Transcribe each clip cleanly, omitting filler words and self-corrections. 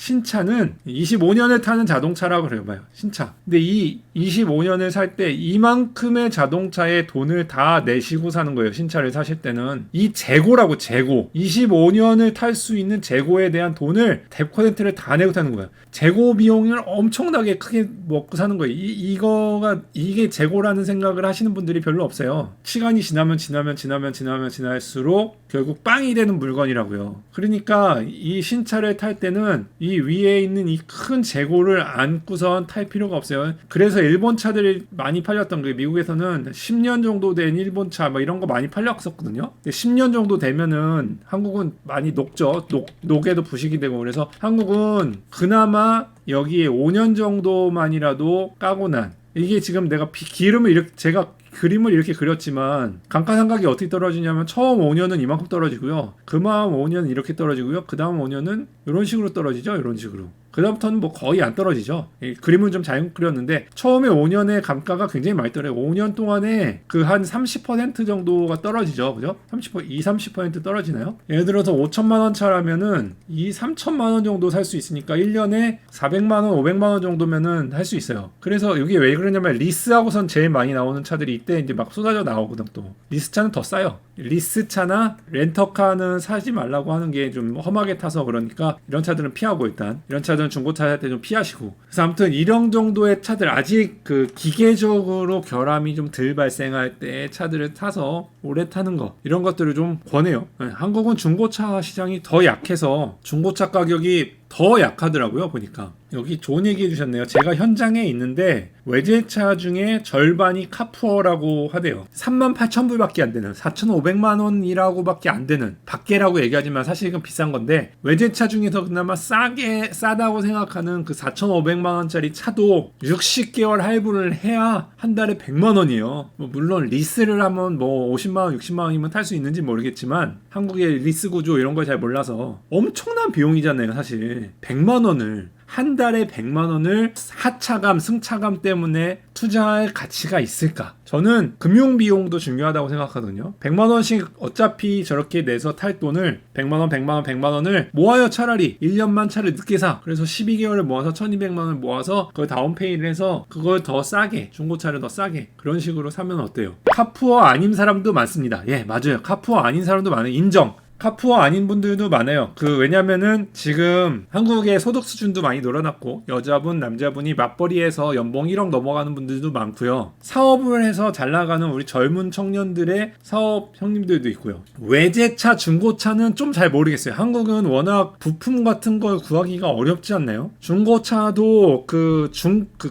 신차는 25년을 타는 자동차라고 그래요. 신차. 근데 이 25년을 살 때 이만큼의 자동차에 돈을 다 내시고 사는 거예요. 신차를 사실 때는. 이 재고라고, 재고. 25년을 탈 수 있는 재고에 대한 돈을 100%를 다 내고 타는 거예요. 재고 비용을 엄청나게 크게 먹고 사는 거예요. 이게 재고라는 생각을 하시는 분들이 별로 없어요. 시간이 지날수록 결국 빵이 되는 물건이라고요. 그러니까 이 신차를 탈 때는 이 위에 있는 이 큰 재고를 안고선 탈 필요가 없어요. 그래서 일본 차들이 많이 팔렸던 게, 미국에서는 10년 정도 된 일본 차 뭐 이런 거 많이 팔렸었거든요. 10년 정도 되면은 한국은 많이 녹죠. 녹에도 부식이 되고. 그래서 한국은 그나마 여기에 5년 정도만이라도 까고 난, 이게 지금 내가 기름을 이렇게, 제가 그림을 이렇게 그렸지만 감가상각이 어떻게 떨어지냐면 처음 5년은 이만큼 떨어지고요. 그 다음 5년은 이렇게 떨어지고요. 그 다음 5년은 이런 식으로 떨어지죠. 이런 식으로. 그 다음부터는 뭐 거의 안 떨어지죠. 그림은 좀 잘 그렸는데 처음에 5년의 감가가 굉장히 많이 떨어져요. 5년 동안에 그 한 30% 정도가 떨어지죠. 그죠? 30% 떨어지나요? 예를 들어서 5천만 원 차라면은 3천만 원 정도 살 수 있으니까 1년에 400만 원, 500만 원 정도면은 할 수 있어요. 그래서 이게 왜 그러냐면 리스하고선 제일 많이 나오는 차들이 이때 이제 막 쏟아져 나오거든. 또 리스차는 더 싸요. 리스차나 렌터카는 사지 말라고 하는 게 좀 험하게 타서 그러니까 이런 차들은 피하고, 일단 이런 차들은 중고차 살 때 좀 피하시고. 그래서 아무튼 이런 정도의 차들, 아직 그 기계적으로 결함이 좀 덜 발생할 때 차들을 타서 오래 타는 거, 이런 것들을 좀 권해요. 한국은 중고차 시장이 더 약해서 중고차 가격이 더 약하더라고요. 보니까 여기 좋은 얘기 해주셨네요. 제가 현장에 있는데 외제차 중에 절반이 카푸어라고 하대요. 38,000불밖에 안 되는, 4,500만 원이라고 밖에 안 되는, 밖에라고 얘기하지만 사실 이건 비싼 건데, 외제차 중에서 그나마 싸다고 생각하는 그 4,500만 원짜리 차도 60개월 할부를 해야 한 달에 100만 원이에요. 물론 리스를 하면 뭐 50만 원, 60만 원이면 탈 수 있는지 모르겠지만 한국의 리스 구조 이런 걸 잘 몰라서 엄청난 비용이잖아요. 사실 100만 원을, 한 달에 100만 원을 하차감, 승차감 때문에 투자할 가치가 있을까? 저는 금융비용도 중요하다고 생각하거든요. 100만 원씩 어차피 저렇게 내서 탈 돈을 100만 원, 100만 원, 100만 원을 모아요. 차라리 1년만 차를 늦게 사. 그래서 12개월을 모아서 1200만 원을 모아서 그걸 다운페이를 해서 그걸 더 싸게, 중고차를 더 싸게 그런 식으로 사면 어때요? 카푸어 아닌 사람도 많습니다. 예, 맞아요. 카푸어 아닌 사람도 많아요. 인정. 카푸어 아닌 분들도 많아요. 왜냐면은 지금 한국의 소득 수준도 많이 늘어났고, 여자분, 남자분이 맞벌이해서 연봉 1억 넘어가는 분들도 많고요. 사업을 해서 잘 나가는 우리 젊은 청년들의 사업 형님들도 있고요. 외제차, 중고차는 좀 잘 모르겠어요. 한국은 워낙 부품 같은 걸 구하기가 어렵지 않나요? 중고차도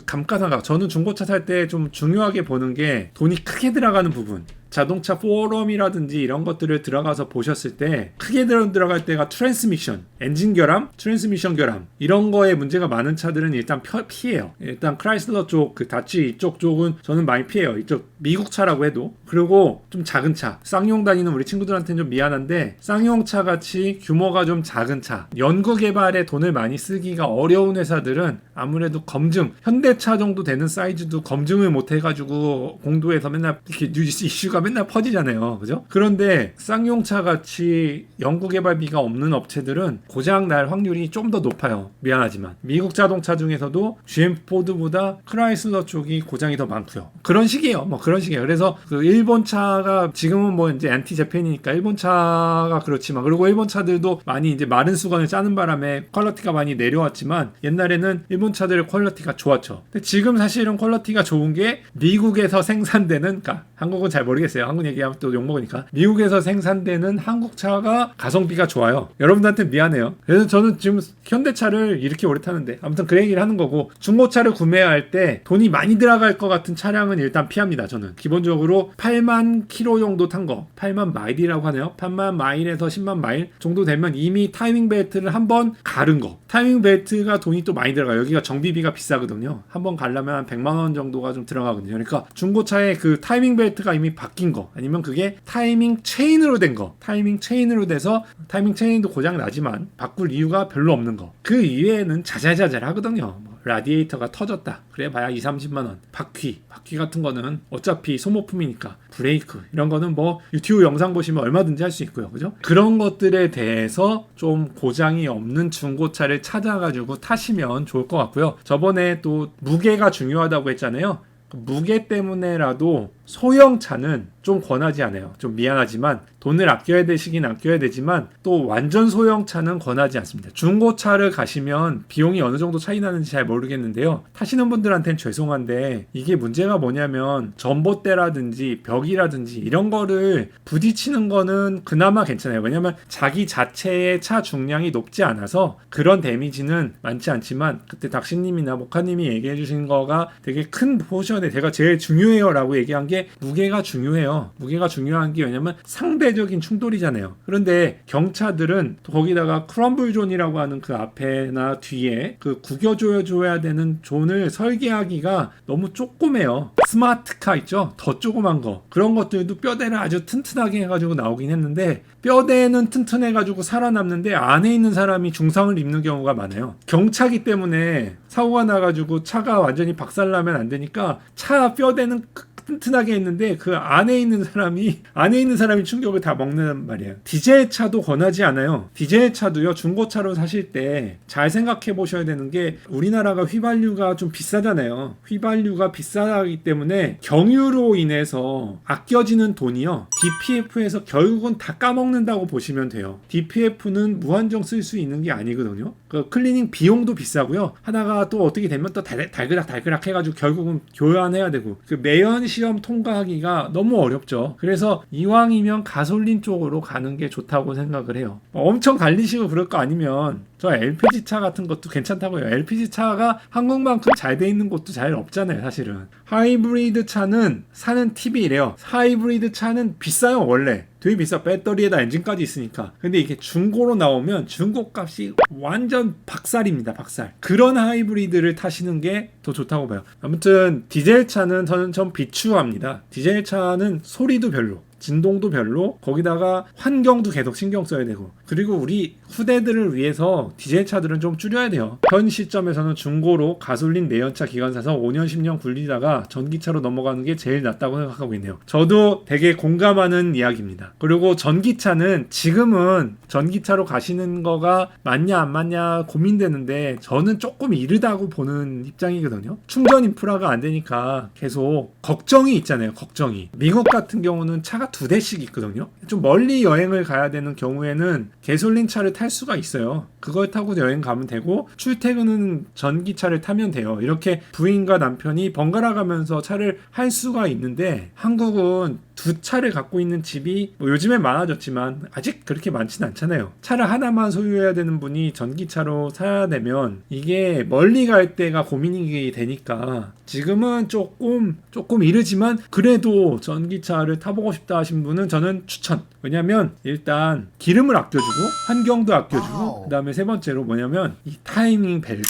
감가상각. 저는 중고차 살 때 좀 중요하게 보는 게 돈이 크게 들어가는 부분. 자동차 포럼이라든지 이런 것들을 들어가서 보셨을 때 크게 들어갈 때가 트랜스미션, 엔진 결함, 트랜스미션 결함, 이런 거에 문제가 많은 차들은 일단 피해요. 일단 크라이슬러 쪽, 다치 이쪽 쪽은 저는 많이 피해요. 이쪽 미국 차라고 해도. 그리고 좀 작은 차, 쌍용 다니는 우리 친구들한테는 좀 미안한데 쌍용차 같이 규모가 좀 작은 차, 연구개발에 돈을 많이 쓰기가 어려운 회사들은 아무래도 검증, 현대차 정도 되는 사이즈도 검증을 못 해가지고 공도에서 맨날 이렇게 이슈가 맨날 퍼지잖아요. 그죠? 그런데 쌍용차 같이 연구개발비가 없는 업체들은 고장 날 확률이 좀 더 높아요. 미안하지만 미국 자동차 중에서도 GM 포드보다 크라이슬러 쪽이 고장이 더 많고요. 그런 식이에요. 그런 식이에요. 그래서 일본 차가 지금은 뭐 이제 안티 재팬이니까 일본 차가 그렇지만, 그리고 일본 차들도 많이 이제 마른 수건을 짜는 바람에 퀄리티가 많이 내려왔지만 옛날에는 일본 차들의 퀄리티가 좋았죠. 근데 지금 사실은 퀄리티가 좋은 게 미국에서 생산되는, 그러니까 한국은 잘 모르겠어요. 한국 얘기하면 또 욕먹으니까. 미국에서 생산되는 한국 차가 가성비가 좋아요. 여러분들한테 미안해요. 그래서 저는 지금 현대차를 이렇게 오래 타는데, 아무튼 그 얘기를 하는 거고, 중고차를 구매할 때 돈이 많이 들어갈 것 같은 차량은 일단 피합니다. 저는 기본적으로 8만 킬로 정도 탄 거, 8만 마일이라고 하네요. 8만 마일에서 10만 마일 정도 되면 이미 타이밍 벨트를 한번 가른 거. 타이밍 벨트가 돈이 또 많이 들어가요. 여기가 정비비가 비싸거든요. 한번 가려면 한 100만 원 정도가 좀 들어가거든요. 그러니까 중고차의 그 타이밍 벨트가 이미 바뀐 거, 아니면 그게 타이밍 체인으로 된 거, 타이밍 체인으로 돼서 타이밍 체인도 고장 나지만 바꿀 이유가 별로 없는 거, 그 이외에는 자잘자잘 하거든요. 라디에이터가 터졌다. 그래 봐야 2-30만원. 바퀴 같은 거는 어차피 소모품이니까. 브레이크 이런 거는 뭐 유튜브 영상 보시면 얼마든지 할 수 있고요. 그죠? 그런 것들에 대해서 좀 고장이 없는 중고차를 찾아가지고 타시면 좋을 것 같고요. 저번에 또 무게가 중요하다고 했잖아요. 무게 때문에라도 소형차는 좀 권하지 않아요. 좀 미안하지만 돈을 아껴야 되시긴 아껴야 되지만 또 완전 소형차는 권하지 않습니다. 중고차를 가시면 비용이 어느 정도 차이 나는지 잘 모르겠는데요. 타시는 분들한테는 죄송한데 이게 문제가 뭐냐면 전봇대라든지 벽이라든지 이런 거를 부딪히는 거는 그나마 괜찮아요. 왜냐면 자기 자체의 차 중량이 높지 않아서 그런 데미지는 많지 않지만 그때 닥시님이나 모카님이 얘기해 주신 거가 되게 큰 포션에 제가 제일 중요해요 라고 얘기한 게 무게가 중요해요. 무게가 중요한 게 왜냐면 상대적인 충돌이잖아요. 그런데 경차들은 거기다가 크럼블 존이라고 하는 그 앞에나 뒤에 그 구겨줘야 되는 존을 설계하기가 너무 조그매요. 스마트카 있죠? 더 조그만 거. 그런 것들도 뼈대를 아주 튼튼하게 해가지고 나오긴 했는데 뼈대는 튼튼해가지고 살아남는데 안에 있는 사람이 중상을 입는 경우가 많아요. 경차기 때문에 사고가 나가지고 차가 완전히 박살나면 안 되니까 차 뼈대는 튼튼하게 했는데 그 안에 있는 사람이 충격을 다 먹는 말이에요. 디젤 차도 권하지 않아요. 디젤 차도요. 중고차로 사실 때 잘 생각해 보셔야 되는 게 우리나라가 휘발유가 좀 비싸잖아요. 휘발유가 비싸기 때문에 경유로 인해서 아껴지는 돈이요. DPF에서 결국은 다 까먹는다고 보시면 돼요. DPF는 무한정 쓸 수 있는 게 아니거든요. 그 클리닝 비용도 비싸고요. 하다가 또 어떻게 되면 또 달그락 해가지고 결국은 교환해야 되고 그 매연 시험 통과하기가 너무 어렵죠. 그래서 이왕이면 가솔린 쪽으로 가는 게 좋다고 생각을 해요. 엄청 달리시고 그럴 거 아니면 저 LPG 차 같은 것도 괜찮다고요. LPG 차가 한국만큼 잘 돼 있는 곳도 잘 없잖아요, 사실은. 하이브리드 차는 사는 팁이 이래요. 하이브리드 차는 비싸요, 원래. 되게 비싸. 배터리에다 엔진까지 있으니까. 근데 이게 중고로 나오면 중고 값이 완전 박살입니다, 박살. 그런 하이브리드를 타시는 게 더 좋다고 봐요. 아무튼 디젤 차는 전 비추합니다. 디젤 차는 소리도 별로. 진동도 별로, 거기다가 환경도 계속 신경 써야 되고, 그리고 우리 후대들을 위해서 디젤 차들은 좀 줄여야 돼요. 현 시점에서는 중고로 가솔린 내연차 기관 사서 5년 10년 굴리다가 전기차로 넘어가는 게 제일 낫다고 생각하고 있네요. 저도 되게 공감하는 이야기입니다. 그리고 전기차는 지금은 전기차로 가시는 거가 맞냐 안 맞냐 고민되는데 저는 조금 이르다고 보는 입장이거든요. 충전 인프라가 안 되니까 계속 걱정이 있잖아요. 걱정이. 미국 같은 경우는 차가 2대씩 있거든요. 좀 멀리 여행을 가야 되는 경우에는 가솔린 차를 탈 수가 있어요. 그걸 타고 여행 가면 되고 출퇴근은 전기차를 타면 돼요. 이렇게 부인과 남편이 번갈아 가면서 차를 할 수가 있는데 한국은 2차를 갖고 있는 집이 뭐 요즘엔 많아졌지만 아직 그렇게 많지는 않잖아요. 차를 하나만 소유해야 되는 분이 전기차로 사야 되면 이게 멀리 갈 때가 고민이 되니까 지금은 조금 이르지만 그래도 전기차를 타보고 싶다 하신 분은 저는 추천. 왜냐면 일단 기름을 아껴주고 환경도 아껴주고 그 다음에 세 번째로 뭐냐면 이 타이밍 벨트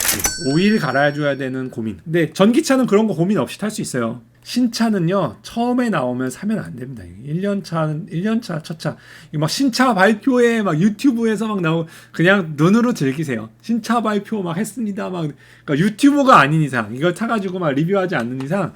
오일 갈아줘야 되는 고민. 근데 전기차는 그런 거 고민 없이 탈 수 있어요. 신차는요, 처음에 나오면 사면 안 됩니다. 1년차, 첫 차. 막 신차 발표에 막 유튜브에서 막 나오고, 그냥 눈으로 즐기세요. 신차 발표 막 했습니다. 막, 그러니까 유튜버가 아닌 이상, 이걸 타가지고 막 리뷰하지 않는 이상,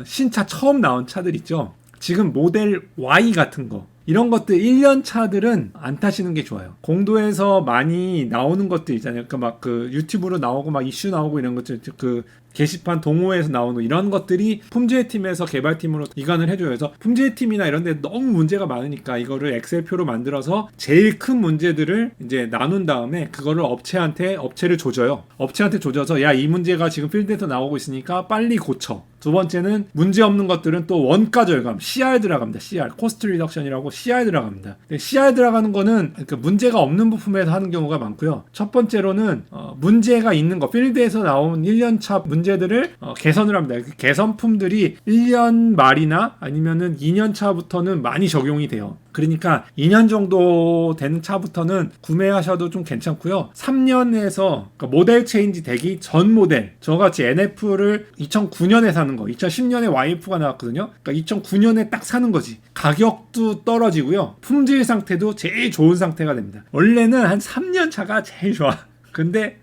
신차 처음 나온 차들 있죠. 지금 모델 Y 같은 거. 이런 것들 1년 차들은 안 타시는 게 좋아요. 공도에서 많이 나오는 것들 있잖아요. 그러니까 막 그 유튜브로 나오고 막 이슈 나오고 이런 것들 그 게시판 동호회에서 나오는 이런 것들이 품질팀에서 개발팀으로 이관을 해줘요. 그래서 품질팀이나 이런 데 너무 문제가 많으니까 이거를 엑셀표로 만들어서 제일 큰 문제들을 이제 나눈 다음에 그거를 업체를 조져요. 업체한테 조져서 야, 이 문제가 지금 필드에서 나오고 있으니까 빨리 고쳐. 두 번째는 문제 없는 것들은 또 원가 절감, CR 들어갑니다. CR, 코스트 리덕션이라고 CR 들어갑니다. CR 들어가는 거는 그러니까 문제가 없는 부품에서 하는 경우가 많고요. 첫 번째로는 문제가 있는 거, 필드에서 나온 1년차 문제들을 개선을 합니다. 그 개선품들이 1년 말이나 아니면은 2년 차부터는 많이 적용이 돼요. 그러니까 2년 정도 되는 차부터는 구매하셔도 좀 괜찮고요. 3년에서 그러니까 모델 체인지 되기 전 모델, 저같이 NF를 2009년에 사는 거, 2010년에 YF가 나왔거든요. 그러니까 2009년에 딱 사는 거지. 가격도 떨어지고요. 품질 상태도 제일 좋은 상태가 됩니다. 원래는 한 3년 차가 제일 좋아. 근데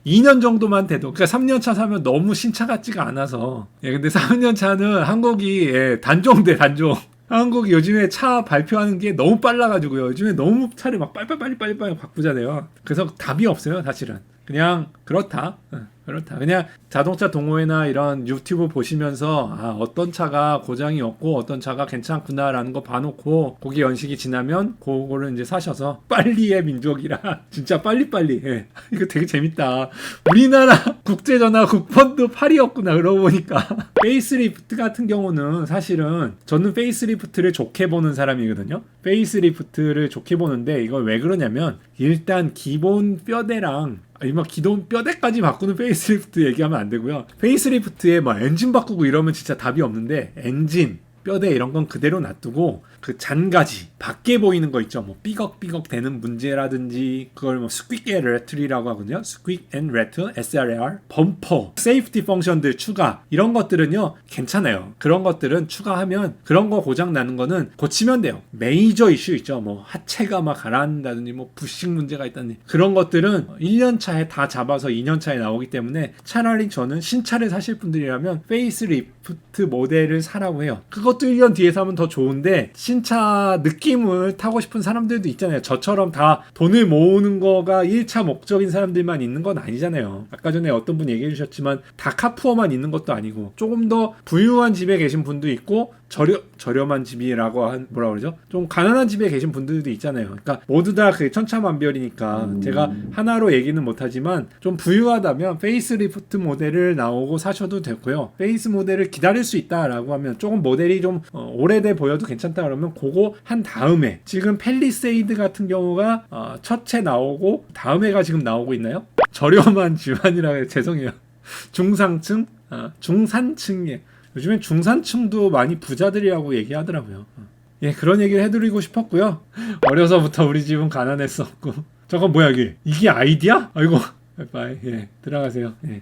2년 정도만 돼도, 그러니까 3년 차 사면 너무 신차 같지가 않아서. 예, 근데 4년 차는 한국이 예, 단종돼 단종. 한국이 요즘에 차 발표하는 게 너무 빨라가지고요. 요즘에 너무 차를 막 빨리 바꾸잖아요. 그래서 답이 없어요, 사실은. 그냥 그렇다. 그렇다. 그냥 자동차 동호회나 이런 유튜브 보시면서 아, 어떤 차가 고장이 없고 어떤 차가 괜찮구나라는 거 봐놓고 고기 연식이 지나면 그거를 이제 사셔서 빨리의 민족이라 진짜 빨리빨리. 예. 이거 되게 재밌다. 우리나라 국제전화 국번도 8이었구나 그러고 보니까. 페이스리프트 같은 경우는 사실은 저는 페이스리프트를 좋게 보는 사람이거든요. 페이스리프트를 좋게 보는데 이걸 왜 그러냐면 일단 기본 뼈대랑 기존 뼈대까지 바꾸는 페이스리프트 얘기하면 안 되고요. 페이스리프트에 뭐 엔진 바꾸고 이러면 진짜 답이 없는데 엔진, 뼈대 이런 건 그대로 놔두고 그 잔가지 밖에 보이는 거 있죠. 뭐 삐걱삐걱 되는 문제라든지 그걸 뭐 스퀴크 앤 레틀이라고 하거든요. 스퀴크 앤 레틀, SRR, 범퍼, 세이프티 펑션들 추가 이런 것들은요 괜찮아요. 그런 것들은 추가하면 그런 거 고장 나는 거는 고치면 돼요. 메이저 이슈 있죠. 뭐 하체가 막 가라앉는다든지 뭐 부식 문제가 있다든지 그런 것들은 1년 차에 다 잡아서 2년 차에 나오기 때문에 차라리 저는 신차를 사실 분들이라면 페이스리프트 모델을 사라고 해요. 그것도 1년 뒤에 사면 더 좋은데 신차 느낌을 타고 싶은 사람들도 있잖아요. 저처럼 다 돈을 모으는 거가 1차 목적인 사람들만 있는 건 아니잖아요. 아까 전에 어떤 분 얘기해 주셨지만 다 카푸어만 있는 것도 아니고 조금 더 부유한 집에 계신 분도 있고 저렴한 집이라고 뭐라 그러죠? 좀 가난한 집에 계신 분들도 있잖아요. 그러니까 모두 다 그 천차만별이니까 제가 하나로 얘기는 못하지만 좀 부유하다면 페이스리프트 모델을 나오고 사셔도 되고요. 페이스 모델을 기다릴 수 있다라고 하면 조금 모델이 좀 오래돼 보여도 괜찮다 그러면 그거 한 다음에 지금 팰리세이드 같은 경우가 첫 채 나오고 다음 해가 지금 나오고 있나요? 저렴한 집안이라 해요. 죄송해요. 중상층? 중산층에 요즘엔 중산층도 많이 부자들이라고 얘기하더라고요. 예, 그런 얘기를 해드리고 싶었고요. 어려서부터 우리 집은 가난했었고. 저거 뭐야 이게? 이게 아이디야? 아이고, 빠이빠이. 예, 들어가세요. 예.